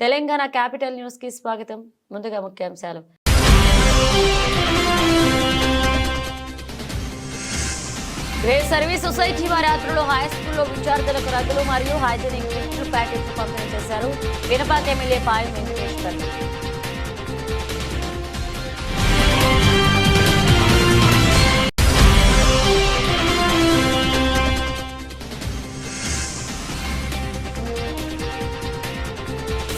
Telangana capital news కి స్వాగతం. ముందుగా ముఖ్యాంశాలు. గ్రే సర్వీస్ సొసైటీ వారి ఆధ్వర్యంలో హై స్కూల్లో విద్యార్థులకు రగ్గులు మరియు హైజీనిక్ కిట్లు ప్యాకెట్లు పంపిణీ చేశారు. Vinapaka MLA Payam Venkateshwar.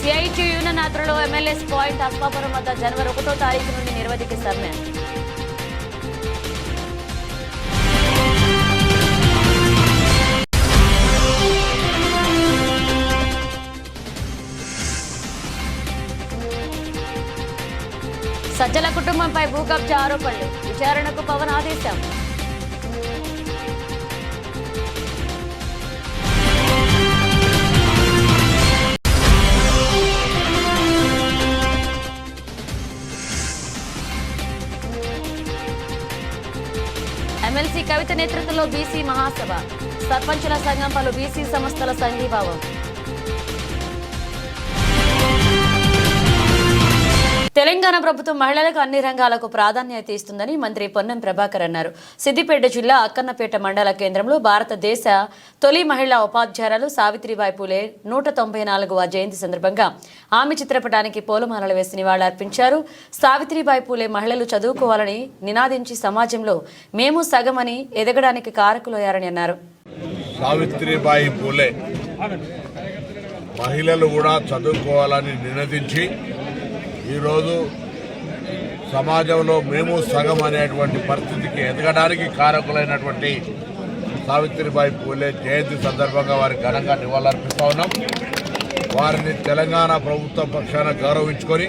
CIT union ఆధ్వర్యంలో ఎమ్మెల్యేస్ పాయింట్ అస్మాపురం వద్ద జనవరి 1వ తారీఖు నుండి నిరవధిక సమ్మె. సజ్జల కుటుంబంపై భూకబ్జా ఆరోపణలు, విచారణకు పవన్ ఆదేశం. ఎమ్మెల్సీ కవిత నేతృత్వంలో బీసీ మహాసభ, సర్పంచుల సంఘం పలు బీసీ సంస్థల సంఘీభావం. తెలంగాణ ప్రభుత్వం మహిళలకు అన్ని రంగాలకు ప్రాధాన్యత ఇస్తుందని మంత్రి పొన్నం ప్రభాకర్ అన్నారు. సిద్దిపేట జిల్లా అక్కన్నపేట మండల కేంద్రంలో భారతదేశ తొలి మహిళా ఉపాధ్యాయురాలు సావిత్రిబాయి పూలే 194వ జయంతి సందర్భంగా ఆమె చిత్రపటానికి పూలమాలలు వేసి నివాళులర్పించారు. సావిత్రిబాయి పూలే మహిళలు చదువుకోవాలని నినాదించి సమాజంలో మేము సగమని ఎదగడానికి కారకులయ్యారని అన్నారు. సావిత్రిబాయి పూలే మహిళలు కూడా చదువుకోవాలని నినదించి ఈరోజు సమాజంలో మేము సగం అనేటువంటి పరిస్థితికి ఎదగడానికి కారకులైనటువంటి సావిత్రిబాయి పూలే జయంతి సందర్భంగా వారికి ఘనంగా నివాళులర్పిస్తా ఉన్నాం. వారిని తెలంగాణ ప్రభుత్వం పక్షాన గౌరవించుకొని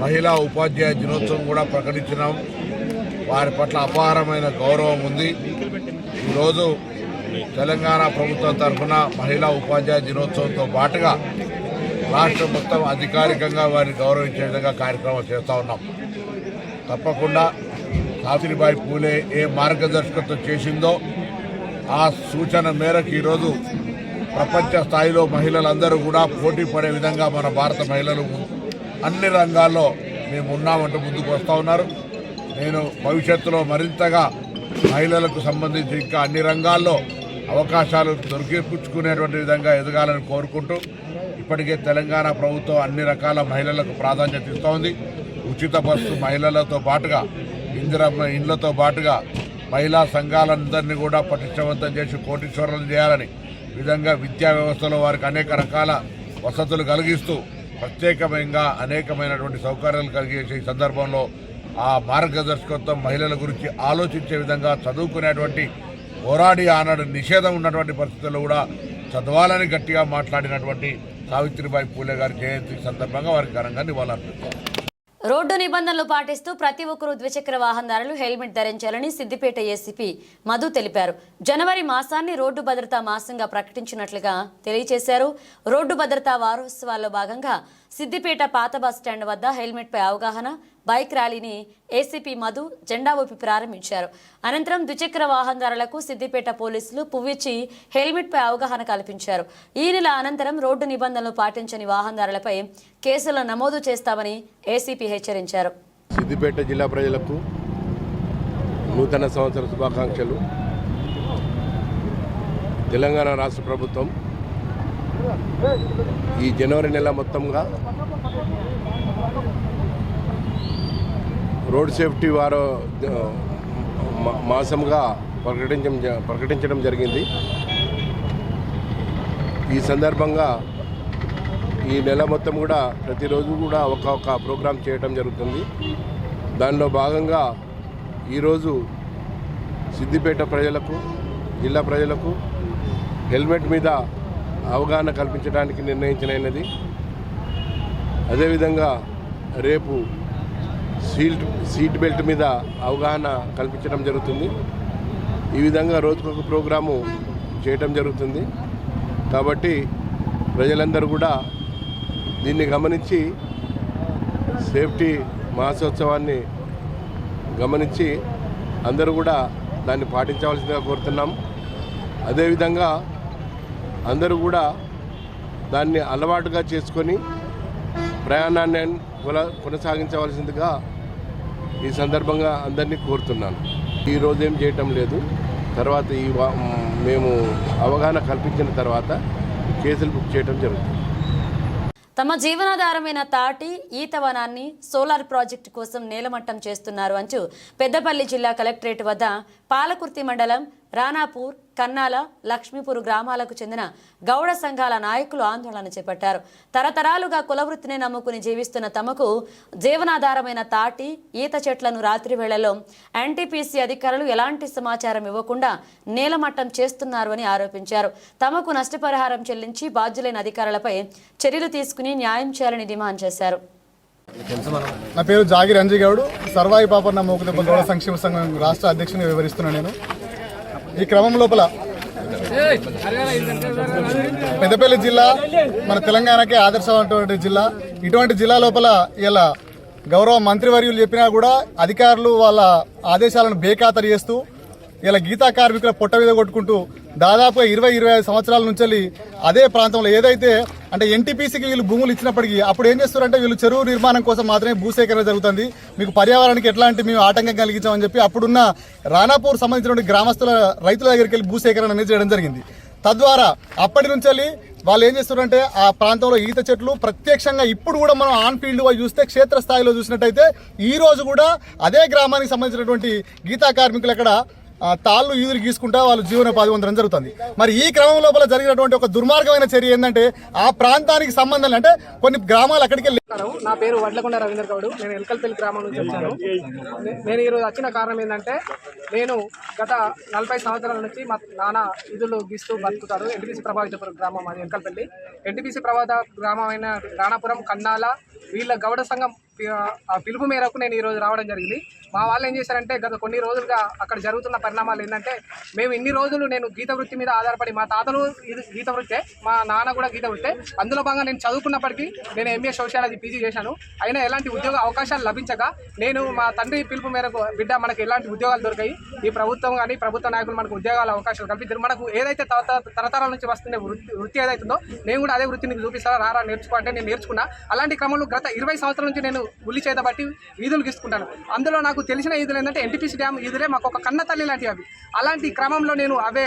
మహిళా ఉపాధ్యాయ దినోత్సవం కూడా ప్రకటించినాం. వారి పట్ల అపారమైన గౌరవం ఉంది. ఈరోజు తెలంగాణ ప్రభుత్వం తరఫున మహిళా ఉపాధ్యాయ దినోత్సవంతో పాటుగా రాష్ట్రం మొత్తం అధికారికంగా వారిని గౌరవించే విధంగా కార్యక్రమాలు చేస్తూ ఉన్నాం. తప్పకుండా సావిత్రిబాయి పూలే ఏ మార్గదర్శకత్వం చేసిందో ఆ సూచన మేరకు ఈరోజు ప్రపంచ స్థాయిలో మహిళలందరూ కూడా పోటీ పడే విధంగా మన భారత మహిళలు అన్ని రంగాల్లో మేము ఉన్నామంటూ ముందుకు వస్తూ ఉన్నారు. నేను భవిష్యత్తులో మరింతగా మహిళలకు సంబంధించి ఇంకా అన్ని రంగాల్లో అవకాశాలు దొరికిపుచ్చుకునేటువంటి విధంగా ఎదగాలని కోరుకుంటూ ఇప్పటికే తెలంగాణ ప్రభుత్వం అన్ని రకాల మహిళలకు ప్రాధాన్యత ఇస్తోంది. ఉచిత బస్సు మహిళలతో పాటుగా ఇందిరమ్మ ఇండ్లతో పాటుగా మహిళా సంఘాలందరినీ కూడా పటిష్టవంతం చేసి కోటీశ్వరులను చేయాలని విధంగా విద్యా వ్యవస్థలో వారికి అనేక రకాల వసతులు కలిగిస్తూ ప్రత్యేకంగా అనేకమైనటువంటి సౌకర్యాలు కలిగేసే ఈ సందర్భంలో ఆ మార్గదర్శకత్వం మహిళల గురించి ఆలోచించే విధంగా చదువుకునేటువంటి పోరాడి ఆనాడు నిషేధం ఉన్నటువంటి పరిస్థితుల్లో కూడా చదవాలని గట్టిగా మాట్లాడినటువంటి సావిత్రిబాయి పూలే గారి జయంతి సందర్భంగా వారికి ఘనంగా నివాళులర్పిస్తారు. రోడ్డు నిబంధనలు పాటిస్తూ ప్రతి ఒక్కరూ ద్విచక్ర వాహనదారులు హెల్మెట్ ధరించాలని సిద్దిపేట ఏసీపీ మధు తెలిపారు. జనవరి మాసాన్ని రోడ్డు భద్రతా మాసంగా ప్రకటించినట్లుగా తెలియజేశారు. రోడ్డు భద్రతా వారోత్సవాల్లో భాగంగా సిద్దిపేట పాత బస్టాండ్ వద్ద హెల్మెట్ పై అవగాహన బైక్ ర్యాలీని ఏసీపీ మధు జెండా ఊపి ప్రారంభించారు. అనంతరం ద్విచక్ర వాహనదారులకు సిద్దిపేట పోలీసులు పువ్విచ్చి హెల్మెట్ పై అవగాహన కల్పించారు. ఈ నెల అనంతరం రోడ్డు నిబంధనలు పాటించని వాహనదారులపై కేసులు నమోదు చేస్తామని ఏసీపీ హెచ్చరించారు. సిద్దిపేట జిల్లా ప్రజలకు నూతన సంవత్సర శుభాకాంక్షలు. తెలంగాణ రాష్ట్ర ప్రభుత్వం ఈ జనవరి నెల మొత్తంగా రోడ్ సేఫ్టీ మాసంగా ప్రకటించడం జరిగింది. ఈ సందర్భంగా ఈ నెల మొత్తం కూడా ప్రతిరోజు కూడా ఒక ప్రోగ్రాం చేయడం జరుగుతుంది. దానిలో భాగంగా ఈరోజు సిద్దిపేట ప్రజలకు జిల్లా ప్రజలకు హెల్మెట్ మీద అవగాహన కల్పించడానికి నిర్ణయించినది. అదేవిధంగా రేపు సీట్ బెల్ట్ మీద అవగాహన కల్పించడం జరుగుతుంది. ఈ విధంగా రోజుకొక ప్రోగ్రాము చేయటం జరుగుతుంది. కాబట్టి ప్రజలందరూ కూడా దీన్ని గమనించి సేఫ్టీ మాసోత్సవాన్ని గమనించి అందరూ కూడా దాన్ని పాటించవలసిందిగా కోరుతున్నాం. అదేవిధంగా అందరూ కూడా దాన్ని అలవాటుగా చేసుకొని ప్రయాణాన్ని కొనసాగించవలసిందిగా ఈ సందర్భంగా అందరినీ కోరుతున్నాను. ఈరోజు ఏం చేయటం లేదు, తర్వాత మేము అవగాహన కల్పించిన తర్వాత కేసులు బుక్ చేయడం జరుగుతుంది. తమ జీవనాధారమైన తాటి ఈతవనాన్ని సోలార్ ప్రాజెక్టు కోసం నేలమట్టం చేస్తున్నారు అంటూ పెద్దపల్లి జిల్లా కలెక్టరేట్ వద్ద పాలకుర్తి మండలం రానాపూర్, కన్నాల, లక్ష్మీపూర్ గ్రామాలకు చెందిన గౌడ సంఘాల నాయకులు ఆందోళన చేపట్టారు. తరతరాలుగా కులవృత్తిని నమ్ముకుని జీవిస్తున్న తమకు జీవనాధారమైన తాటి ఈత చెట్లను రాత్రి వేళల్లో ఎన్టీపీసీ అధికారులు ఎలాంటి సమాచారం ఇవ్వకుండా నేలమట్టం చేస్తున్నారు అని ఆరోపించారు. తమకు నష్టపరిహారం చెల్లించి బాధ్యులైన అధికారులపై చర్యలు తీసుకుని న్యాయం చేయాలని డిమాండ్ చేశారు. నా పేరు జాగిర్ అంజీ గౌడ్, సర్వాయి పాపన్న మోకుదెబ్బ గౌడ సంక్షేమ సంఘం రాష్ట్ర అధ్యక్షునిగా వివరిస్తున్నాను. నేను ఈ క్రమం లోపల పెద్దపల్లి జిల్లా మన తెలంగాణకే ఆదర్శమైనటువంటి జిల్లా. ఇటువంటి జిల్లా లోపల ఇలా గౌరవ మంత్రివర్యులు చెప్పినా కూడా అధికారులు వాళ్ళ ఆదేశాలను బేఖాతరు చేస్తూ ఇలా గీతా కార్మికుల పొట్ట మీద కొట్టుకుంటూ దాదాపుగా 20-25 సంవత్సరాల నుంచి అదే ప్రాంతంలో ఏదైతే అంటే ఎన్టీపీసీకి వీళ్ళు భూములు ఇచ్చినప్పటికీ అప్పుడు ఏం చేస్తారంటే వీళ్ళు చెరువు నిర్మాణం కోసం మాత్రమే భూసేకరణ జరుగుతుంది, మీకు పర్యావరణానికి ఎట్లాంటి మేము ఆటంకం కలిగించామని చెప్పి అప్పుడున్న రానాపూర్ సంబంధించినటువంటి గ్రామస్తుల రైతుల దగ్గరికి వెళ్ళి భూసేకరణ అనేది చేయడం జరిగింది. తద్వారా అప్పటి నుంచి వాళ్ళు ఏం చేస్తారంటే ఆ ప్రాంతంలో ఈత చెట్లు ప్రత్యక్షంగా ఇప్పుడు కూడా మనం ఆన్ ఫీల్డ్ చూస్తే క్షేత్రస్థాయిలో చూసినట్టయితే ఈ రోజు కూడా అదే గ్రామానికి సంబంధించినటువంటి గీతా కార్మికులు అక్కడ తాళ్ళు ఈదులు గీసుకుంటా వాళ్ళు జీవనోపాధి పొందడం జరుగుతుంది. మరి ఈ క్రమం లోపల జరిగినటువంటి ఒక దుర్మార్గమైన చర్య ఏంటంటే ఆ ప్రాంతానికి సంబంధం అంటే కొన్ని గ్రామాలు అక్కడికి వెళ్ళి. నా పేరు వడ్లకొండ రవీంద్ర గౌడ్, నేను ఎల్కల్పల్లి గ్రామం నుంచి వచ్చాను. నేను ఈరోజు వచ్చిన కారణం ఏంటంటే నేను గత 40 సంవత్సరాల నుంచి మా నాన్న ఈదులు గీస్తూ బతుకుతారు. ఎన్టీపీసీ ప్రభావిత గ్రామం అది ఎల్కల్పల్లి. ఎన్టీపీసీ ప్రభావిత గ్రామం అయిన రాణాపురం, కన్నాల వీళ్ళ గౌడ సంఘం పిలుపు మేరకు నేను ఈరోజు రావడం జరిగింది. మా వాళ్ళు ఏం చేశారంటే గత కొన్ని రోజులుగా అక్కడ జరుగుతున్న పరిణామాలు ఏంటంటే మేము ఇన్ని రోజులు నేను గీత వృత్తి మీద ఆధారపడి మా తాతలు గీత వృత్తే, మా నాన్న కూడా గీత వృత్తే, అందులో భాగంగా నేను చదువుకున్నప్పటికీ నేను ఎంఏ సోషియాలజీ పీజీ చేశాను. అయినా ఎలాంటి ఉద్యోగ అవకాశాలు లభించగా నేను మా తండ్రి పిలుపు మేరకు బిడ్డ మనకు ఎలాంటి ఉద్యోగాలు దొరికాయి, ఈ ప్రభుత్వం కానీ ప్రభుత్వ నాయకులు మనకు ఉద్యోగాల అవకాశాలు కల్పించారు. మనకు ఏదైతే తరతరాల నుంచి వస్తున్న వృత్తి ఏదైతుందో నేను కూడా అదే వృత్తిని చూపిస్తాను, రారా నేర్చుకో అంటే నేను నేర్చుకున్నా. అలాంటి క్రమంలో గత 20 సంవత్సరాల నుంచి నేను ఉల్లి చేత బట్టి ఈదులు గీసుకుంటాను. అందులో నాకు తెలిసిన ఈదులు ఏంటంటే ఎన్టీపీసీ డ్యామ్ ఈదులే మాకు ఒక కన్న తల్లి లాంటివి అవి. అలాంటి క్రమంలో నేను అవే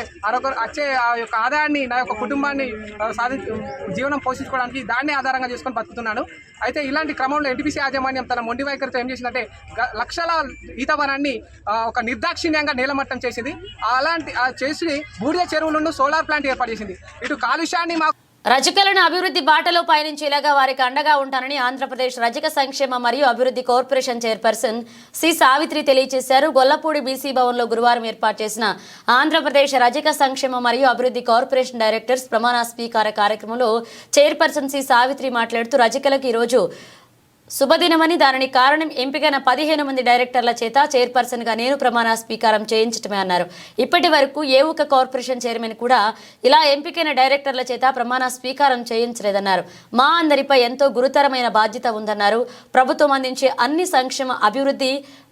వచ్చే ఆ యొక్క ఆదాయాన్ని నా యొక్క కుటుంబాన్ని జీవనం పోషించుకోవడానికి దాన్ని ఆధారంగా చేసుకొని బతుకుతున్నాను. అయితే ఇలాంటి క్రమంలో ఎన్టీపీసీ యాజమాన్యం తన మొండి వైఖరితో ఏం చేసిందంటే లక్షల ఈతవనాన్ని ఒక నిర్దాక్షిణ్యంగా నేలమట్టం చేసింది. అలాంటి చేసి బూడిద చెరువులను సోలార్ ప్లాంట్ ఏర్పాటు చేసింది. ఇటు కాలుష్యాన్ని మాకు రజకులను అభివృద్ధి బాటలో పయనించేలాగా వారికి అండగా ఉంటానని ఆంధ్రప్రదేశ్ రజక సంక్షేమ మరియు అభివృద్ధి కార్పొరేషన్ చైర్పర్సన్ సి సావిత్రి తెలియజేశారు. గొల్లపూడి బీసీ భవన్లో గురువారం ఏర్పాటు చేసిన ఆంధ్రప్రదేశ్ రజక సంక్షేమ మరియు అభివృద్ధి కార్పొరేషన్ డైరెక్టర్స్ ప్రమాణ స్వీకార కార్యక్రమంలో చైర్పర్సన్ సి సావిత్రి మాట్లాడుతూ రజకులకు ఈరోజు శుభదినమని, దానికి కారణం ఎంపికైన 15 మంది డైరెక్టర్ల చేత చైర్పర్సన్గా నేను ప్రమాణ స్వీకారం చేయించటమే అన్నారు. ఇప్పటి వరకు ఏ ఒక్క కార్పొరేషన్ చైర్మన్ కూడా ఇలా ఎంపికైన డైరెక్టర్ల చేత ప్రమాణ స్వీకారం చేయించలేదన్నారు. మా అందరిపై ఎంతో గురుతరమైన బాధ్యత ఉందన్నారు. ప్రభుత్వం అందించే అన్ని సంక్షేమ అభివృద్ధి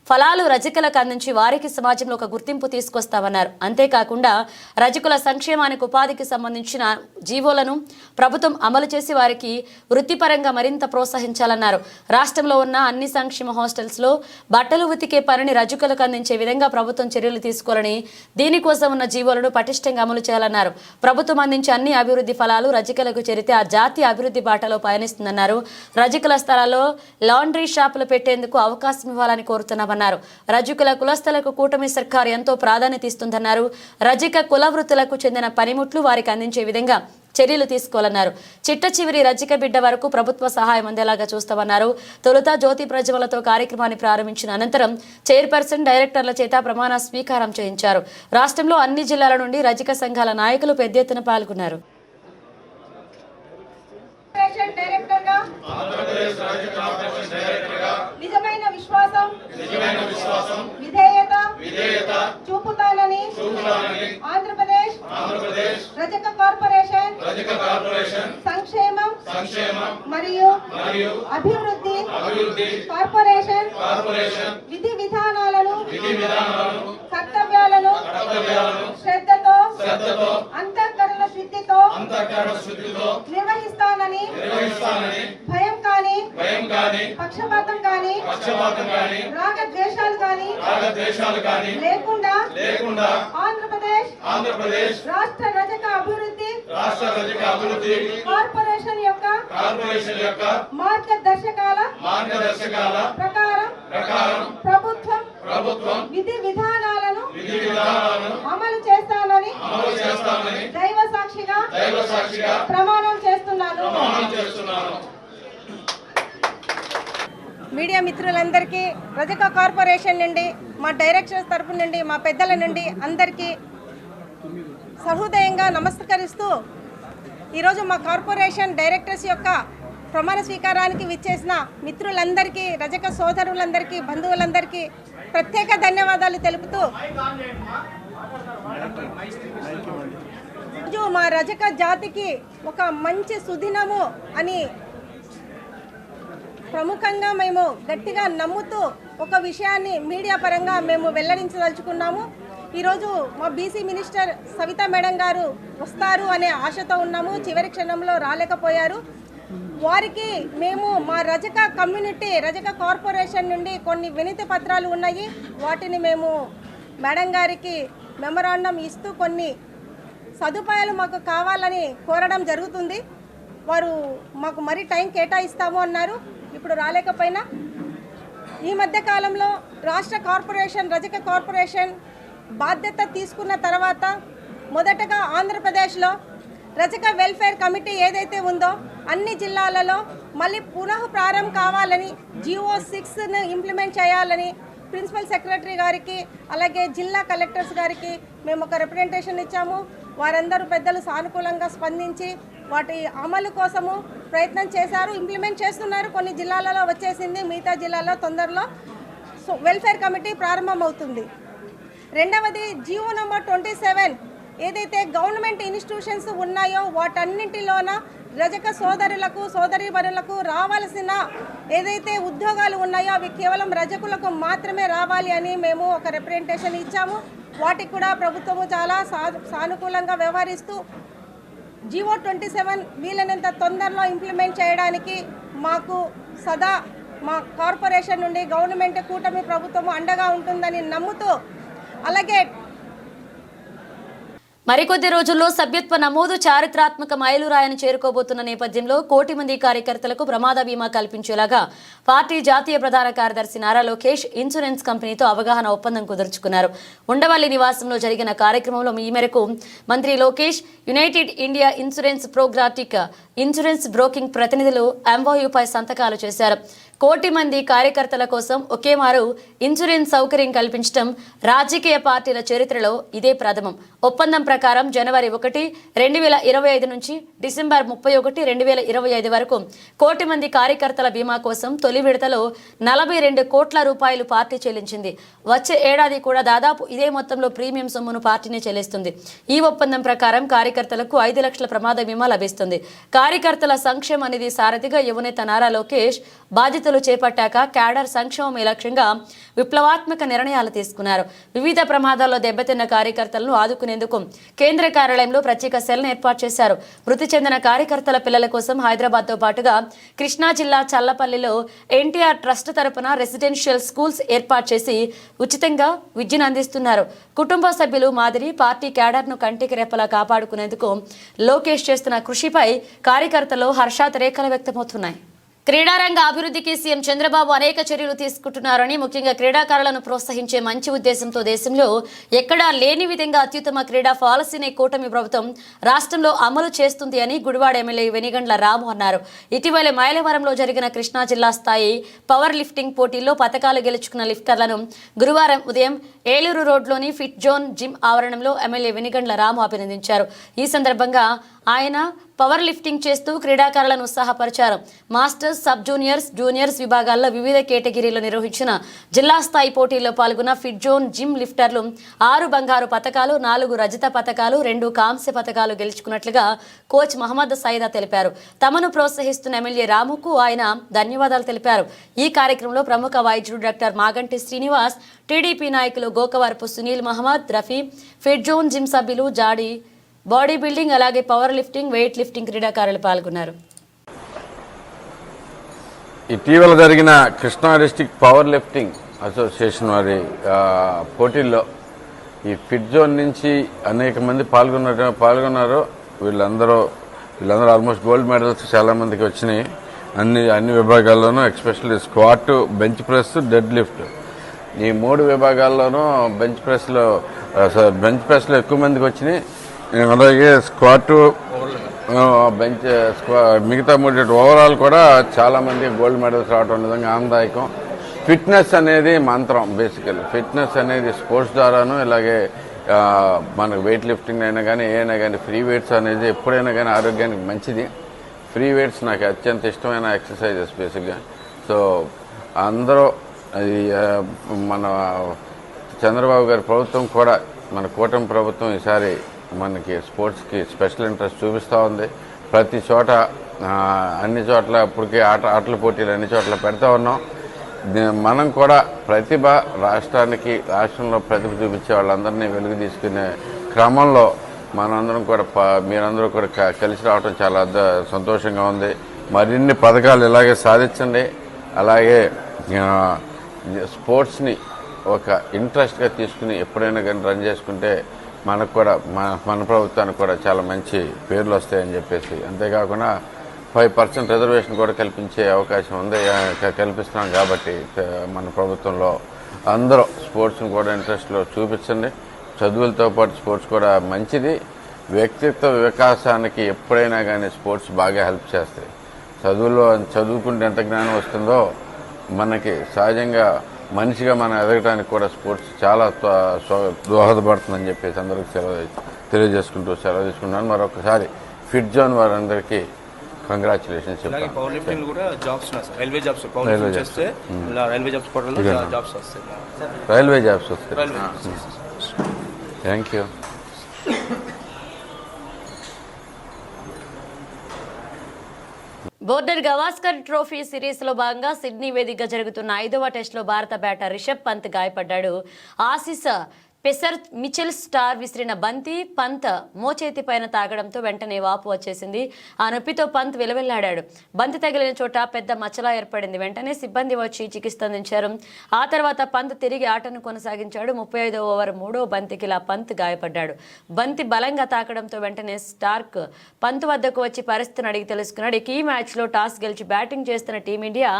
ఫలాలు రజకులకు అందించి వారికి సమాజంలో ఒక గుర్తింపు తీసుకొస్తామన్నారు. అంతేకాకుండా రజకుల సంక్షేమానికి ఉపాధికి సంబంధించిన జీవోలను ప్రభుత్వం అమలు చేసి వారికి వృత్తిపరంగా మరింత ప్రోత్సహించాలన్నారు. రాష్ట్రంలో ఉన్న అన్ని సంక్షేమ హాస్టల్స్లో బట్టలు ఉతికే పనిని రజకులకు అందించే విధంగా ప్రభుత్వం చర్యలు తీసుకోవాలని, దీనికోసం ఉన్న జీవోలను పటిష్టంగా అమలు చేయాలన్నారు. ప్రభుత్వం అందించే అన్ని అభివృద్ధి ఫలాలు రజకులకు చేరితే ఆ జాతి అభివృద్ధి బాటలో పయనిస్తుందన్నారు. రజకుల స్థలాల్లో లాండ్రీ షాపులు పెట్టేందుకు అవకాశం ఇవ్వాలని కోరుతున్నామన్నారు. రజకుల కులస్తులకు కూటమి సర్కారు ఎంతో ప్రాధాన్యత ఇస్తుందన్నారు. రజక కుల వృత్తులకు చెందిన పనిముట్లు వారికి అందించే విధంగా చర్యలు తీసుకోవాలన్నారు. చిట్ట చివరి రజక బిడ్డ వరకు ప్రభుత్వ సహాయం అందేలాగా చూస్తామన్నారు. తొలుత జ్యోతి ప్రజ్వలతో కార్యక్రమాన్ని ప్రారంభించిన అనంతరం చైర్పర్సన్ డైరెక్టర్ల చేత ప్రమాణ స్వీకారం చేయించారు. రాష్ట్రంలో అన్ని జిల్లాల నుండి రజక సంఘాల నాయకులు పెద్ద ఎత్తున పాల్గొన్నారు. నిజమైన విశ్వాసం విధేయత చూపుతానని ఆంధ్రప్రదేశ్ రజక కార్పొరేషన్ సంక్షేమం మరియు అభివృద్ధి కార్పొరేషన్ విధి విధానాలను కర్తవ్యాలను శ్రద్ధతో అంతఃకరణ శుద్ధితో శుద్ధితో నిర్వహిస్తానని భయం కానీ పక్షపాతం కానీ రాగ ద్వేషాలు కానీ లేకుండా ఆంధ్రప్రదేశ్ రాష్ట్ర రజక అభివృద్ధి కార్పొరేషన్ యొక్క మార్గదర్శకాల ప్రకారం ప్రభుత్వం విధి విధానాలను అమలు చేస్తానని దైవ సాక్షిగా ప్రమాణం చేస్తున్నాను. మీడియా మిత్రులందరికీ రజక కార్పొరేషన్ నుండి మా డైరెక్టర్స్ తరపు నుండి మా పెద్దల నుండి అందరికీ సహృదయంగా నమస్కరిస్తూ ఈరోజు మా కార్పొరేషన్ డైరెక్టర్స్ యొక్క ప్రమాణ స్వీకారానికి విచ్చేసిన మిత్రులందరికీ రజక సోదరులందరికీ బంధువులందరికీ ప్రత్యేక ధన్యవాదాలు తెలుపుతూ మా రజక జాతికి ఒక మంచి సుదినము అని ప్రముఖంగా మేము గట్టిగా నమ్ముతూ ఒక విషయాన్ని మీడియా పరంగా మేము వెల్లడించదలుచుకున్నాము. ఈరోజు మా బీసీ మినిస్టర్ సవితా మేడం గారు వస్తారు అనే ఆశతో ఉన్నాము. చివరి క్షణంలో రాలేకపోయారు. వారికి మేము మా రజక కమ్యూనిటీ రజక కార్పొరేషన్ నుండి కొన్ని వినతి పత్రాలు ఉన్నాయి. వాటిని మేము మేడం గారికి మెమరాండం ఇస్తూ కొన్ని సదుపాయాలు మాకు కావాలని కోరడం జరుగుతుంది. వారు మాకు మరీ టైం కేటాయిస్తాము అన్నారు. ఇప్పుడు రాలేకపోయినా ఈ మధ్య కాలంలో రాష్ట్ర కార్పొరేషన్ రజక కార్పొరేషన్ బాధ్యత తీసుకున్న తర్వాత మొదటగా ఆంధ్రప్రదేశ్లో రజక వెల్ఫేర్ కమిటీ ఏదైతే ఉందో అన్ని జిల్లాలలో మళ్ళీ పునః ప్రారంభం కావాలని GO6ను ఇంప్లిమెంట్ చేయాలని ప్రిన్సిపల్ సెక్రటరీ గారికి అలాగే జిల్లా కలెక్టర్స్ గారికి మేము ఒక రిప్రజెంటేషన్ ఇచ్చాము. వారందరూ పెద్దలు సానుకూలంగా స్పందించి వాటి అమలు కోసము ప్రయత్నం చేశారు. ఇంప్లిమెంట్ చేస్తున్నారు. కొన్ని జిల్లాలలో వచ్చేసింది, మిగతా జిల్లాలో తొందరలో వెల్ఫేర్ కమిటీ ప్రారంభమవుతుంది. రెండవది GO నంబర్ 27 ఏదైతే గవర్నమెంట్ ఇన్స్టిట్యూషన్స్ ఉన్నాయో వాటన్నింటిలోన రజక సోదరులకు సోదరీమణులకు రావాల్సిన ఏదైతే ఉద్యోగాలు ఉన్నాయో అవి కేవలం రజకులకు మాత్రమే రావాలి అని మేము ఒక రిప్రజెంటేషన్ ఇచ్చాము. వాటికి కూడా ప్రభుత్వము చాలా సానుకూలంగా వ్యవహరిస్తూ GO27 వీలైనంత తొందరలో ఇంప్లిమెంట్ చేయడానికి మాకు సదా మా కార్పొరేషన్ నుండి గవర్నమెంట్ కూటమి ప్రభుత్వము అండగా ఉంటుందని నమ్ముతూ అలాగే మరికొద్ది రోజుల్లో సభ్యత్వ నమోదు చారిత్రాత్మక మైలురాయిని చేరుకోబోతున్న నేపథ్యంలో 1 కోటి మంది కార్యకర్తలకు ప్రమాద బీమా కల్పించేలాగా పార్టీ జాతీయ ప్రధాన కార్యదర్శి నారా లోకేష్ ఇన్సూరెన్స్ కంపెనీతో అవగాహన ఒప్పందం కుదుర్చుకున్నారు. ఉండవల్లి నివాసంలో జరిగిన కార్యక్రమంలో ఈ మేరకు మంత్రి లోకేష్ యునైటెడ్ ఇండియా ఇన్సూరెన్స్ ప్రోగ్రాటిక్ ఇన్సూరెన్స్ బ్రోకింగ్ ప్రతినిధులు MOUపై సంతకాలు చేశారు. 1 కోటి మంది కార్యకర్తల కోసం ఒకేమారు ఇన్సూరెన్స్ సౌకర్యం కల్పించడం రాజకీయ పార్టీల చరిత్రలో ఇదే ప్రథమం. ఒప్పందం ప్రకారం జనవరి 1, 2025 నుంచి డిసెంబర్ 31, 2025 వరకు 1 కోటి మంది కార్యకర్తల బీమా కోసం తొలి విడతలో 42 కోట్ల రూపాయలు పార్టీ చెల్లించింది. వచ్చే ఏడాది కూడా దాదాపు ఇదే మొత్తంలో ప్రీమియం సొమ్మును పార్టీనే చెల్లిస్తుంది. ఈ ఒప్పందం ప్రకారం కార్యకర్తలకు 5 లక్షల ప్రమాద బీమా లభిస్తుంది. కార్యకర్తల సంక్షేమ నిధి సారథిగా యువనేత నారా లోకేష్ బాధ్యతలు చేపట్టాక క్యాడర్ సంక్షేమమే లక్ష్యంగా విప్లవాత్మక నిర్ణయాలు తీసుకున్నారు. వివిధ ప్రమాదాల్లో దెబ్బతిన్న కార్యకర్తలను ఆదుకునేందుకు కేంద్ర కార్యాలయంలో ప్రత్యేక సెల్ను ఏర్పాటు చేశారు. మృతి చెందిన కార్యకర్తల పిల్లల కోసం హైదరాబాద్తో పాటుగా కృష్ణా జిల్లా చల్లపల్లిలో NTR ట్రస్ట్ తరపున రెసిడెన్షియల్ స్కూల్స్ ఏర్పాటు చేసి ఉచితంగా విద్యను అందిస్తున్నారు. కుటుంబ సభ్యులు మాదిరి పార్టీ క్యాడర్ను కంటికి రెప్పలా కాపాడుకునేందుకు లోకేష్ చేస్తున్న కృషిపై కార్యకర్తలు హర్షాతిరేకాలు వ్యక్తమవుతున్నాయి. క్రీడారంగ అభివృద్ధికి సీఎం చంద్రబాబు అనేక చర్యలు తీసుకుంటున్నారని, ముఖ్యంగా క్రీడాకారులను ప్రోత్సహించే మంచి ఉద్దేశంతో దేశంలో ఎక్కడా లేని విధంగా అత్యుత్తమ క్రీడా పాలసీని కూటమి ప్రభుత్వం రాష్ట్రంలో అమలు చేస్తుంది అని గుడివాడ ఎమ్మెల్యే వెనిగండ్ల రాము అన్నారు. ఇటీవల మైలవరంలో జరిగిన కృష్ణా జిల్లా స్థాయి పవర్ లిఫ్టింగ్ పోటీల్లో పతకాలు గెలుచుకున్న లిఫ్టర్లను గురువారం ఉదయం ఏలూరు రోడ్లోని ఫిట్ జోన్ జిమ్ ఆవరణంలో ఎమ్మెల్యే వెనిగండ్ల రాము అభినందించారు. ఈ సందర్భంగా ఆయన పవర్ లిఫ్టింగ్ చేస్తూ క్రీడాకారులను ఉత్సాహపరిచారు. మాస్టర్స్, సబ్ జూనియర్స్, జూనియర్స్ విభాగాల్లో వివిధ కేటగిరీలో నిర్వహించిన జిల్లా స్థాయి పోటీల్లో పాల్గొన్న ఫిట్ జోన్ జిమ్ లిఫ్టర్లు 6 బంగారు పతకాలు, 4 రజత పతకాలు, 2 కాంస్య పతకాలు గెలుచుకున్నట్లుగా కోచ్ మహమ్మద్ సైదా తెలిపారు. తమను ప్రోత్సహిస్తున్న ఎమ్మెల్యే రాముకు ఆయన ధన్యవాదాలు తెలిపారు. ఈ కార్యక్రమంలో ప్రముఖ వైద్యుడు డాక్టర్ మాగంటి శ్రీనివాస్, టీడీపీ నాయకులు Gokavarapu Sunil Mohammed, Rafi, fit zone gym సభ్యులు జాడి బాడీ బిల్డింగ్ అలాగే పవర్ లిఫ్టింగ్, వెయిట్ లిఫ్టింగ్ క్రీడాకారులు పాల్గొన్నారు. ఇటీవల జరిగిన Krishna district power lifting association వారి పోటీల్లో ఈ ఫిట్ జోన్ నుంచి అనేక మంది పాల్గొన్నారు. వీళ్ళందరూ ఆల్మోస్ట్ గోల్డ్ మెడల్స్ చాలా మందికి వచ్చినాయి. అన్ని విభాగాల్లోనూ, especially squat, bench press, dead lift ఈ 3 విభాగాల్లోనూ బెంచ్ ప్రెస్లో ఎక్కువ మందికి వచ్చినాయి. అలాగే స్క్వాట్, మిగతా 3 ఓవరాల్ కూడా చాలా మంది గోల్డ్ మెడల్స్ రావడం నిజంగా ఆనందదాయకం. ఫిట్నెస్ అనేది మంత్రం. బేసికల్ ఫిట్నెస్ అనేది స్పోర్ట్స్ ద్వారాను, ఇలాగే మనకు వెయిట్ లిఫ్టింగ్ అయినా కానీ ఏదైనా కానీ ఫ్రీ వెయిట్స్ అనేది ఎప్పుడైనా కానీ ఆరోగ్యానికి మంచిది. ఫ్రీ వెయిట్స్ నాకు అత్యంత ఇష్టమైన ఎక్సర్సైజెస్ బేసిక్గా. సో అందరూ అది మన చంద్రబాబు గారి ప్రభుత్వం కూడా, మన కూటమి ప్రభుత్వం ఈసారి మనకి స్పోర్ట్స్కి స్పెషల్ ఇంట్రెస్ట్ చూపిస్తూ ఉంది. ప్రతి చోట అన్ని చోట్ల ఇప్పటికే ఆటల పోటీలు అన్ని చోట్ల పెడతా ఉన్నాం. మనం కూడా రాష్ట్రంలో ప్రతిభ చూపించే వాళ్ళందరినీ వెలుగు తీసుకునే క్రమంలో మనందరం కూడా మీరందరూ కూడా కలిసి రావడం చాలా సంతోషంగా ఉంది. మరిన్ని పథకాలు ఇలాగే సాధించండి. అలాగే స్పోర్ట్స్ని ఒక ఇంట్రెస్ట్గా తీసుకుని ఎప్పుడైనా కానీ రన్ చేసుకుంటే మనకు కూడా మన ప్రభుత్వానికి కూడా చాలా మంచి పేర్లు వస్తాయని చెప్పేసి, అంతేకాకుండా 5% రిజర్వేషన్ కూడా కల్పించే అవకాశం ఉంది, కల్పిస్తున్నాం. కాబట్టి మన ప్రభుత్వంలో అందరూ స్పోర్ట్స్ని కూడా ఇంట్రెస్ట్లో చూపించండి. చదువులతో పాటు స్పోర్ట్స్ కూడా మంచిది. వ్యక్తిత్వ వికాసానికి ఎప్పుడైనా కానీ స్పోర్ట్స్ బాగా హెల్ప్ చేస్తాయి. చదువుకుంటే ఎంత జ్ఞానం వస్తుందో మనకి సహజంగా మనిషిగా మనం ఎదగడానికి కూడా స్పోర్ట్స్ చాలా దోహదపడుతుందని చెప్పేసి అందరికీ సెలవు తీసుకుంటున్నాను. మరొకసారి ఫిట్ జోన్ వారందరికీ కంగ్రాచులేషన్స్ చెప్తాను. పవర్ లిఫ్టింగ్ కూడా జాబ్స్ ఉన్నాయి sir. Railway jobs power lifting చేస్తే రైల్వే జాబ్స్ పోర్టల్లో జాబ్స్ వస్తాయి. రైల్వే జాబ్స్ వస్తాయి. Thank you. Border Gavaskar trophy సిరీస్లో భాగంగా సిడ్నీ వేదికగా జరుగుతున్న 5వ టెస్టులో భారత బ్యాటర్ రిషబ్ పంత్ గాయపడ్డాడు. ఆసీస్ పెసర్ మిచెల్ స్టార్ విసిరిన బంతి పంత్ మోచేతి పైన తాగడంతో వెంటనే వాపు వచ్చేసింది. ఆ నొప్పితో పంత్ విలవిల్లాడాడు. బంతి తగిలిన చోట పెద్ద మచ్చలా ఏర్పడింది. వెంటనే సిబ్బంది వచ్చి చికిత్స అందించారు. ఆ తర్వాత పంత్ తిరిగి ఆటను కొనసాగించాడు. 35వ ఓవర్ 3వ బంతికి ఇలా పంత్ గాయపడ్డాడు. బంతి బలంగా తాకడంతో వెంటనే స్టార్క్ పంత్ వద్దకు వచ్చి పరిస్థితిని అడిగి తెలుసుకున్నాడు. ఈ మ్యాచ్లో టాస్ గెలిచి బ్యాటింగ్ చేస్తున్న టీమిండియా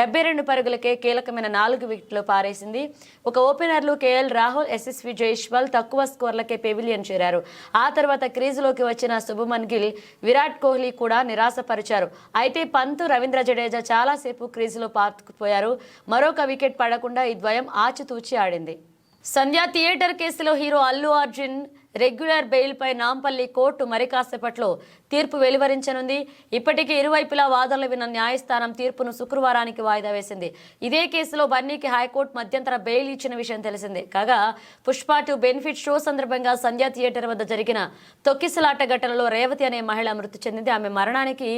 72 పరుగులకే కీలకమైన 4 వికెట్లు పారేసింది. ఒక ఓపెనర్లు కేఎల్ రాహుల్, యశస్వి జైస్వాల్ తక్కువ స్కోర్లకే పెవిలియన్ చేరారు. ఆ తర్వాత క్రీజులోకి వచ్చిన శుభమన్ గిల్, విరాట్ కోహ్లీ కూడా నిరాశపరిచారు. అయితే పంత్, రవీంద్ర జడేజా చాలాసేపు క్రీజులో పాతుకుపోయారు. మరొక వికెట్ పడకుండా ఈ ద్వయం ఆచితూచి ఆడింది. సంధ్య థియేటర్ కేసులో హీరో అల్లు అర్జున్ రెగ్యులర్ బెయిల్పై నాంపల్లి కోర్టు మరి కాసేపట్లో తీర్పు వెలువరించనుంది. ఇప్పటికే ఇరువైపులా వాదనలు విన్న న్యాయస్థానం తీర్పును శుక్రవారానికి వాయిదా వేసింది. ఇదే కేసులో బన్నీకి హైకోర్టు మధ్యంతర బెయిల్ ఇచ్చిన విషయం తెలిసిందే. కాగా పుష్ప 2 బెనిఫిట్ షో సందర్భంగా సంధ్య థియేటర్ వద్ద జరిగిన తొక్కిసలాట ఘటనలో రేవతి అనే మహిళ మృతి చెందింది. ఆమె మరణానికి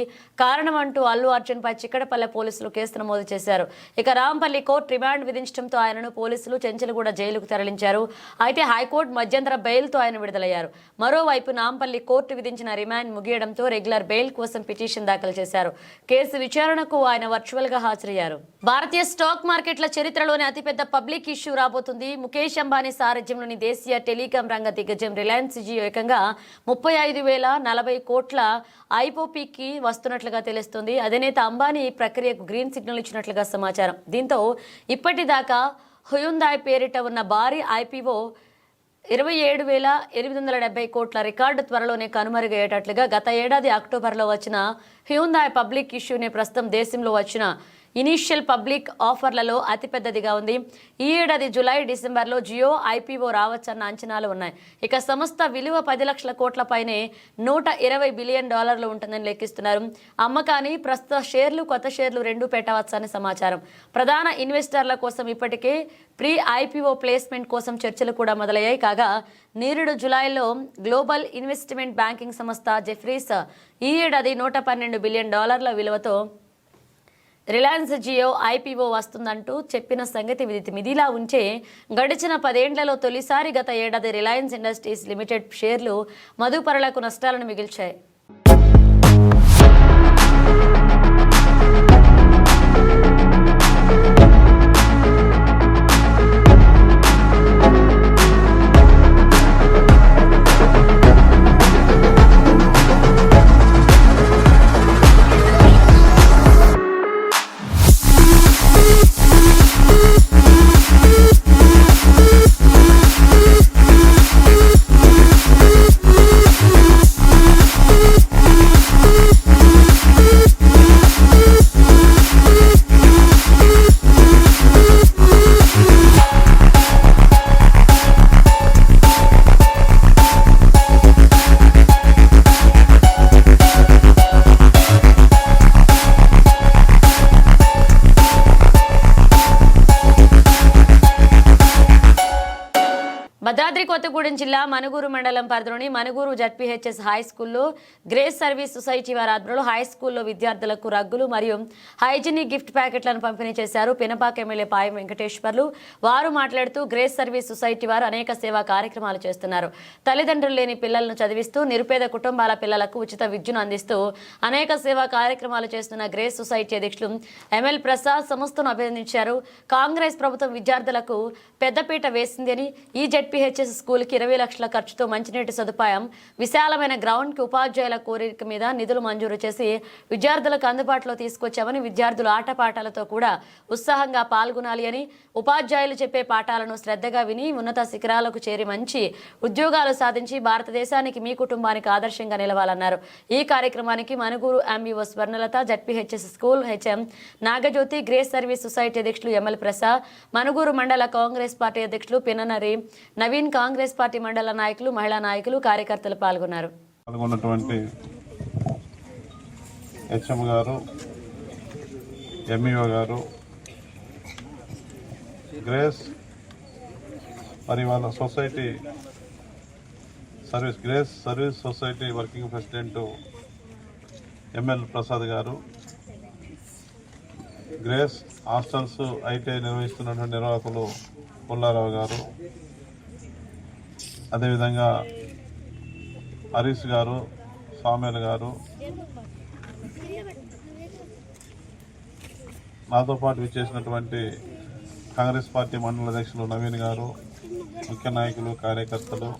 కారణం అంటూ అల్లు అర్జున్ పై చిక్కడపల్లె పోలీసులు కేసు నమోదు చేశారు. ఇక రాంపల్లి కోర్టు రిమాండ్ విధించడంతో ఆయనను పోలీసులు చెంచల్గూడ జైలుకు తరలించారు. అయితే హైకోర్టు మధ్యంతర బెయిల్తో ఆయన విడుదలయ్యారు. మరోవైపు నాంపల్లి కోర్టు విధించిన రిమాండ్ ముగియడంతో రెగ్యులర్ బెయిల్ కోసం పిటిషన్ దాఖలు చేశారు. కేసు విచారణకు ఆయన వర్చువల్ గా హాజరయ్యారు. భారతీయ స్టాక్ మార్కెట్ల చరిత్రలోనే అతిపెద్ద పబ్లిక్ ఇష్యూ రాబోతుంది. ముఖేష్ అంబానీ సారథ్యంలోని దేశీయ టెలికాం రంగ దిగ్గజం రిలయన్స్ జియో ఏకంగా 35,040 కోట్ల ఐపోపీకి వస్తున్నట్లుగా తెలుస్తుంది. అధినేత అంబానీ ఈ ప్రక్రియకు గ్రీన్ సిగ్నల్ ఇచ్చినట్లుగా సమాచారం. దీంతో ఇప్పటిదాకా హ్యుందాయ్ పేరిట ఉన్న భారీ ఐపీఓ 27,870 కోట్ల రికార్డు త్వరలోనే కనుమరుగయ్యేటట్లుగా గత ఏడాది అక్టోబర్లో వచ్చిన హ్యుందాయ్ పబ్లిక్ ఇష్యూనే ప్రస్తుతం దేశంలో వచ్చిన ఇనీషియల్ పబ్లిక్ ఆఫర్లలో అతిపెద్దదిగా ఉంది. ఈ ఏడాది జూలై, డిసెంబర్లో జియో ఐపీఓ రావచ్చన్న అంచనాలు ఉన్నాయి. ఇక సంస్థ విలువ 10 లక్షల కోట్ల పైనే $120 బిలియన్ ఉంటుందని లెక్కిస్తున్నారు. అమ్మకాన్ని ప్రస్తుత షేర్లు, కొత్త షేర్లు 2 పెట్టవచ్చని సమాచారం. ప్రధాన ఇన్వెస్టర్ల కోసం ఇప్పటికే ప్రీ ఐపీఓ ప్లేస్మెంట్ కోసం చర్చలు కూడా మొదలయ్యాయి. కాగా నిరుడు జూలైలో గ్లోబల్ ఇన్వెస్ట్మెంట్ బ్యాంకింగ్ సంస్థ జెఫ్రీస్ ఈ ఏడాది $112 బిలియన్ విలువతో రిలయన్స్ జియో ఐపీఓ వస్తుందంటూ చెప్పిన సంగతి ఇదిలా ఉంటే గడిచిన 10 ఏళ్లలో తొలిసారి గత ఏడాది రిలయన్స్ ఇండస్ట్రీస్ లిమిటెడ్ షేర్లు మదుపరులకు నష్టాలను మిగిల్చాయి. భద్రాద్రి కొత్తగూడెం జిల్లా మనుగూరు మండలం పరిధిలోని మనుగూరు జడ్పీహెచ్ఎస్ హై స్కూల్లో గ్రేస్ సర్వీస్ సొసైటీ వారి ఆధ్వర్యంలో హై స్కూల్లో విద్యార్థులకు రగ్గులు మరియు హైజీనిక్ గిఫ్ట్ ప్యాకెట్లను పంపిణీ చేశారు. పినపాక ఎమ్మెల్యే పాయం వెంకటేశ్వర్లు వారు మాట్లాడుతూ గ్రేస్ సర్వీస్ సొసైటీ వారు అనేక సేవా కార్యక్రమాలు చేస్తున్నారు. తల్లిదండ్రులు లేని పిల్లలను చదివిస్తూ నిరుపేద కుటుంబాల పిల్లలకు ఉచిత విద్యను అందిస్తూ అనేక సేవా కార్యక్రమాలు చేస్తున్న గ్రేస్ సొసైటీ అధ్యక్షులు ఎంఎల్ ప్రసాద్ సంస్థను అభినందించారు. కాంగ్రెస్ ప్రభుత్వం విద్యార్థులకు పెద్దపీట వేసిందని ఈ జడ్పీహెచ్ఎస్ స్కూల్కి 20 లక్షల ఖర్చుతో మంచినీటి సదుపాయం, విశాలమైన గ్రౌండ్కి ఉపాధ్యాయుల కోరిక మీద నిధులు మంజూరు చేసి విద్యార్థులకు అందుబాటులో తీసుకొచ్చామని, విద్యార్థులు ఆటపాఠాలతో కూడా ఉత్సాహంగా పాల్గొనాలి అని, ఉపాధ్యాయులు చెప్పే పాఠాలను శ్రద్ధగా విని ఉన్నత శిఖరాలకు చేరి మంచి ఉద్యోగాలు సాధించి భారతదేశానికి మీ కుటుంబానికి ఆదర్శంగా నిలవాలన్నారు. ఈ కార్యక్రమానికి Manuguru MEO Swarnalatha, ZPHS school HM Nagajyothi, grace service society అధ్యక్షులు ఎంఎల్ ప్రసాద్, మనుగూరు మండల కాంగ్రెస్ పార్టీ అధ్యక్షులు పిన్ననరి నవీన్, కాంగ్రెస్ పార్టీ మండల నాయకులు, మహిళా నాయకులు, కార్యకర్తలు పాల్గొన్నారు. పాల్గొన్నటువంటి హెచ్ఎం గారు, ఎంఈఓ గారు, గ్రేస్ మరి వాళ్ళ society grace service society working president ML Prasad గారు, గ్రేస్ హాస్టల్స్ ఐటీఐ నిర్వహిస్తున్నటువంటి నిర్వాహకులు పుల్లారావు గారు, అదేవిధంగా హరీష్ గారు, సామ్యుల్ గారు, నాతో పాటు విచ్చేసినటువంటి కాంగ్రెస్ పార్టీ మండల అధ్యక్షులు నవీన్ గారు, ముఖ్య నాయకులు, కార్యకర్తలు,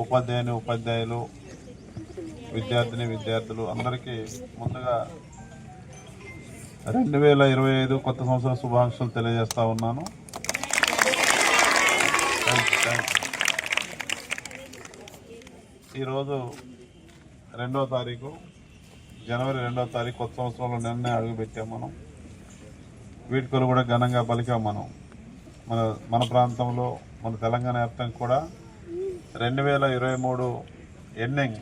ఉపాధ్యాయులు, విద్యార్థులు అందరికీ ముందుగా 2025 కొత్త సంవత్సరం శుభాకాంక్షలు తెలియజేస్తా ఉన్నాను. ఈరోజు జనవరి 2వ తారీఖు కొత్త సంవత్సరంలో నిన్నే అడుగుపెట్టాం. మనం వీడ్కోలు కూడా ఘనంగా పలికాం. మన ప్రాంతంలో, మన తెలంగాణ వ్యాప్తం కూడా 2023 ఎండింగ్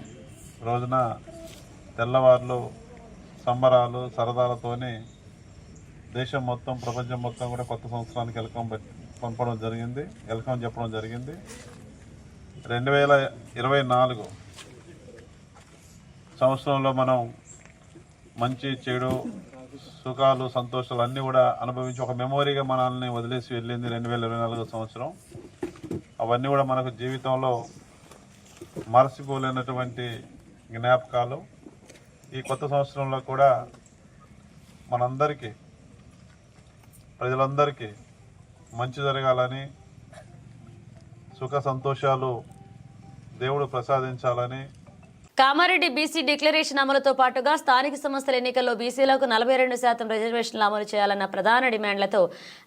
రోజున తెల్లవారులు సంబరాలు సరదాలతోని దేశం మొత్తం, ప్రపంచం మొత్తం కూడా కొత్త సంవత్సరానికి వెల్కమ్ చెప్పడం జరిగింది. 2024 సంవత్సరంలో మనం మంచి చెడు సుఖాలు సంతోషాలు అన్నీ కూడా అనుభవించి ఒక మెమొరీగా మనల్ని వదిలేసి వెళ్ళింది 2024 సంవత్సరం. అవన్నీ కూడా మనకు జీవితంలో మరచిపోలేనటువంటి జ్ఞాపకాలు. ఈ కొత్త సంవత్సరంలో కూడా మనందరికీ, ప్రజలందరికీ మంచి జరగాలని, సుఖ సంతోషాలు దేవుడు ప్రసాదించాలని. కామారెడ్డి బీసీ డిక్లరేషన్ అమలుతో పాటుగా స్థానిక సంస్థల ఎన్నికల్లో బీసీలకు 42% రిజర్వేషన్లు అమలు చేయాలన్న ప్రధాన డిమాండ్లతో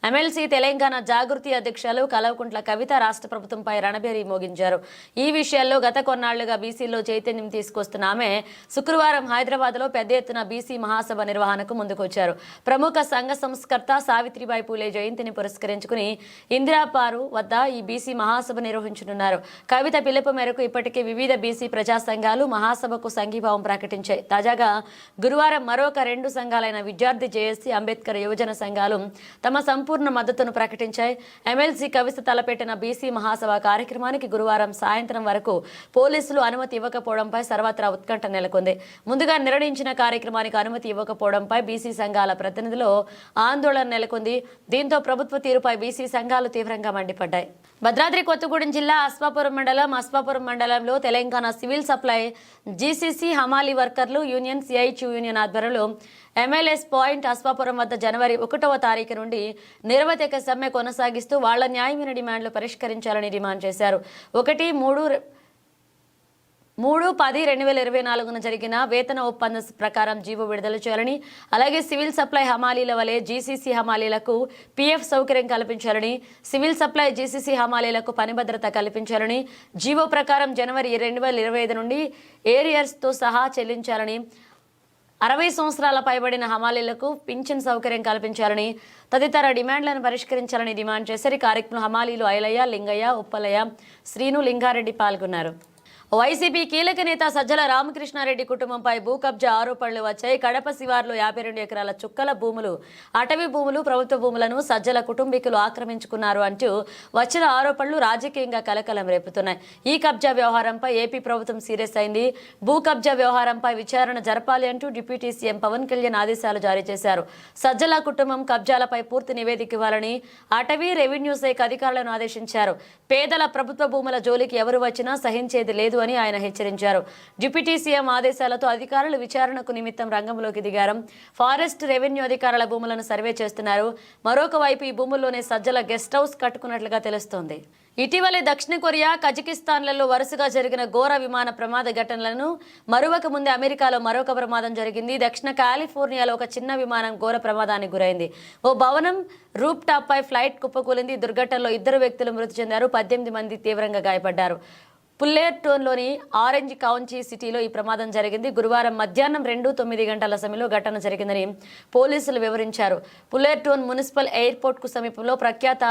ఎమ్మెల్సీ తెలంగాణ జాగృతి అధ్యక్షులు కల్వకుంట్ల కవిత రాష్ట్ర ప్రభుత్వంపై రణబేరి మోగించారు. ఈ విషయాల్లో గత కొన్నాళ్లుగా బీసీలో చైతన్యం తీసుకొస్తున్న ఆమె శుక్రవారం హైదరాబాద్లో పెద్ద ఎత్తున బీసీ మహాసభ నిర్వహణకు ముందుకొచ్చారు. ప్రముఖ సంఘ సంస్కర్త సావిత్రిబాయి పూలే జయంతిని పురస్కరించుకుని ఇందిరాపారు వద్ద ఈ బీసీ మహాసభ నిర్వహించనున్నారు. కవిత పిలుపు మేరకు ఇప్పటికే వివిధ బీసీ ప్రజా సంఘాలు, మహాసభకు సంఘీభావం ప్రకటించాయి. తాజాగా గురువారం మరొక 2 సంఘాలైన విద్యార్థి జేఏసీ, అంబేద్కర్ యువజన సంఘాలు తమ సంపూర్ణ మద్దతును ప్రకటించాయి. ఎమ్మెల్సీ కవిత తలపెట్టిన బీసీ మహాసభ కార్యక్రమానికి గురువారం సాయంత్రం వరకు పోలీసులు అనుమతి ఇవ్వకపోవడంపై సర్వత్రా ఉత్కంఠ నెలకొంది. ముందుగా నిర్ణయించిన కార్యక్రమానికి అనుమతి ఇవ్వకపోవడంపై బీసీ సంఘాల ప్రతినిధులు ఆందోళన నెలకొంది. దీంతో ప్రభుత్వ తీరుపై బీసీ సంఘాలు తీవ్రంగా మండిపడ్డాయి. భద్రాద్రి కొత్తగూడెం జిల్లా అస్వాపురం మండలంలో తెలంగాణ సివిల్ సప్లై జీసీసీ హమాలీ వర్కర్లు యూనియన్ సిఐటియు యూనియన్ ఆధ్వర్యంలో ఎంఎల్ఎస్ పాయింట్ అస్వాపురం వద్ద జనవరి 1వ తారీఖు నుండి నిరవధిక సమ్మె కొనసాగిస్తూ వాళ్ల న్యాయమైన డిమాండ్లు పరిష్కరించాలని డిమాండ్ చేశారు. 3/10/2024 జరిగిన వేతన ఒప్పందం ప్రకారం జీవో విడుదల చేయాలని, అలాగే సివిల్ సప్లై హమాలీల వలె జీసీసీ హమాలీలకు పీఎఫ్ సౌకర్యం కల్పించాలని, సివిల్ సప్లై జీసీసీ హమాలీలకు పని భద్రత కల్పించాలని, జీవో ప్రకారం జనవరి 2025 నుండి ఏరియర్స్తో సహా చెల్లించాలని, 60 సంవత్సరాల పైబడిన హమాలీలకు పింఛన్ సౌకర్యం కల్పించాలని తదితర డిమాండ్లను పరిష్కరించాలని డిమాండ్ చేశారు. ఈ కార్యక్రమంలో హమాలీలు ఐలయ్య, లింగయ్య, ఉప్పలయ్య, శ్రీను, లింగారెడ్డి పాల్గొన్నారు. వైసీపీ కీలక నేత సజ్జల రామకృష్ణారెడ్డి కుటుంబంపై భూ కబ్జా ఆరోపణలు వచ్చాయి. కడప శివార్లో 52 ఎకరాల చుక్కల భూములు, అటవీ భూములు, ప్రభుత్వ భూములను సజ్జల కుటుంబీకులు ఆక్రమించుకున్నారు అంటూ వచ్చిన ఆరోపణలు రాజకీయంగా కలకలం రేపుతున్నాయి. ఈ కబ్జా వ్యవహారంపై ఏపీ ప్రభుత్వం సీరియస్ అయింది. భూ కబ్జా వ్యవహారంపై విచారణ జరపాలి అంటూ డిప్యూటీ సీఎం పవన్ కళ్యాణ్ ఆదేశాలు జారీ చేశారు. సజ్జల కుటుంబం కబ్జాలపై పూర్తి నివేదిక ఇవ్వాలని అటవీ రెవెన్యూ శాఖ అధికారులను ఆదేశించారు. పేదల ప్రభుత్వ భూముల జోలికి ఎవరు వచ్చినా సహించేది లేదు అని ఆయన హెచ్చరించారు. డిప్యూటీ సీఎం ఆదేశాలతో అధికారులు విచారణకు నిమిత్తం రంగంలోకి దిగారు. ఫారెస్ట్, రెవెన్యూ అధికారుల భూములను సర్వే చేస్తున్నారు. మరొక వైపు ఈ భూముల్లోనే సజ్జల గెస్ట్ హౌస్ కట్టుకున్నట్లుగా తెలుస్తోంది. ఇటీవలే దక్షిణ కొరియా, కజకిస్తాన్లలో వరుసగా జరిగిన ఘోర విమాన ప్రమాద ఘటనలను మరువక ముందే అమెరికాలో మరొక ప్రమాదం జరిగింది. దక్షిణ కాలిఫోర్నియాలో ఒక చిన్న విమానం ఘోర ప్రమాదానికి గురైంది. ఓ భవనం రూప్ టాప్ పై ఫ్లైట్ కుప్పకూలింది. దుర్ఘటనలో 2 వ్యక్తులు మృతి చెందారు. 18 మంది తీవ్రంగా గాయపడ్డారు. పుల్లెర్టోన్లోని ఆరెంజ్ కౌంటీ సిటీలో ఈ ప్రమాదం జరిగింది. గురువారం మధ్యాహ్నం 2:09 గంటల సమయంలో ఘటన జరిగిందని పోలీసులు వివరించారు. పుల్లెర్టోన్ మున్సిపల్ ఎయిర్పోర్ట్కు సమీపంలో ప్రఖ్యాత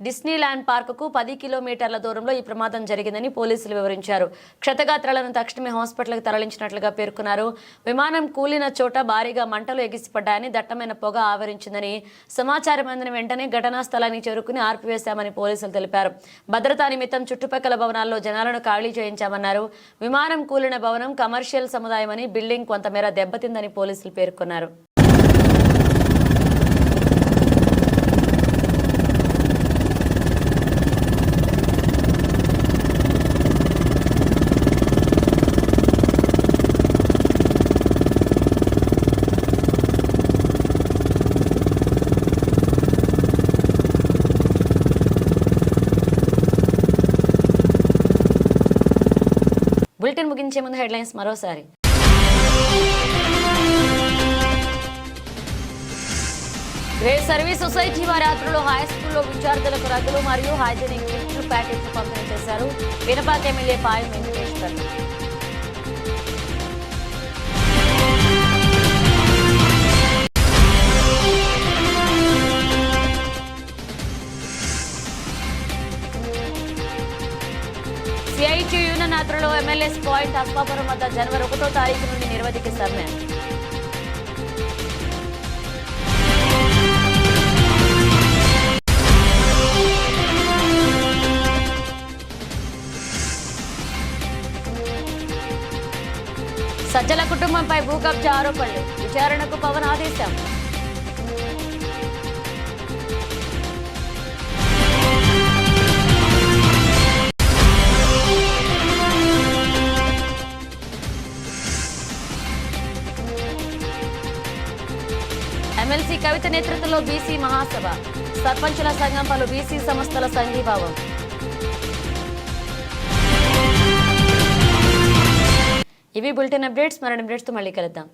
డిస్నీల్యాండ్ పార్కుకు 10 కిలోమీటర్ల దూరంలో ఈ ప్రమాదం జరిగిందని పోలీసులు వివరించారు. క్షతగాత్రాలను తక్షణమే హాస్పిటల్కి తరలించినట్లుగా పేర్కొన్నారు. విమానం కూలిన చోట భారీగా మంటలు ఎగిసిపడ్డాయని, దట్టమైన పొగ ఆవరించిందని సమాచారం అందిన వెంటనే ఘటనా స్థలానికి చేరుకుని ఆర్పివేశామని పోలీసులు తెలిపారు. భద్రతా నిమిత్తం చుట్టుపక్కల భవనాల్లో జనాలను ఖాళీ చేయించామన్నారు. విమానం కూలిన భవనం కమర్షియల్ సముదాయం అని, బిల్డింగ్ కొంతమేర దెబ్బతిందని పోలీసులు పేర్కొన్నారు. బులెటిన్ ముగించే ముందు హెడ్లైన్స్ మరోసారి. గ్రేట్ సర్వీస్ సొసైటీ వారి ఆధ్వర్యంలో హై స్కూల్లో విద్యార్థులకు రగ్గులు మరియు హైజీనిక్ కిట్లు ప్యాకెట్లు పంపిణీ చేశారు. Vinapaka MLA Payam Venkateshwar. CITU union ఆధ్వర్యంలో ఎంఎల్ఎస్ పాయింట్ అస్వాపురం వద్ద జనవరి 1వ తారీఖు నుండి నిరవధిక సమ్మె. సజ్జల కుటుంబంపై భూ కబ్జా ఆరోపణలు, విచారణకు పవన్ ఆదేశం. ఎమ్మెల్సీ కవిత నేతృత్వంలో బీసీ మహాసభ, సర్పంచుల సంఘం, పలు బీసీ సంస్థల సంఘీభావం. ఇవి బులెటిన్ అప్డేట్స్. మరిన్ని అప్డేట్స్తో మళ్ళీ కలుద్దాం.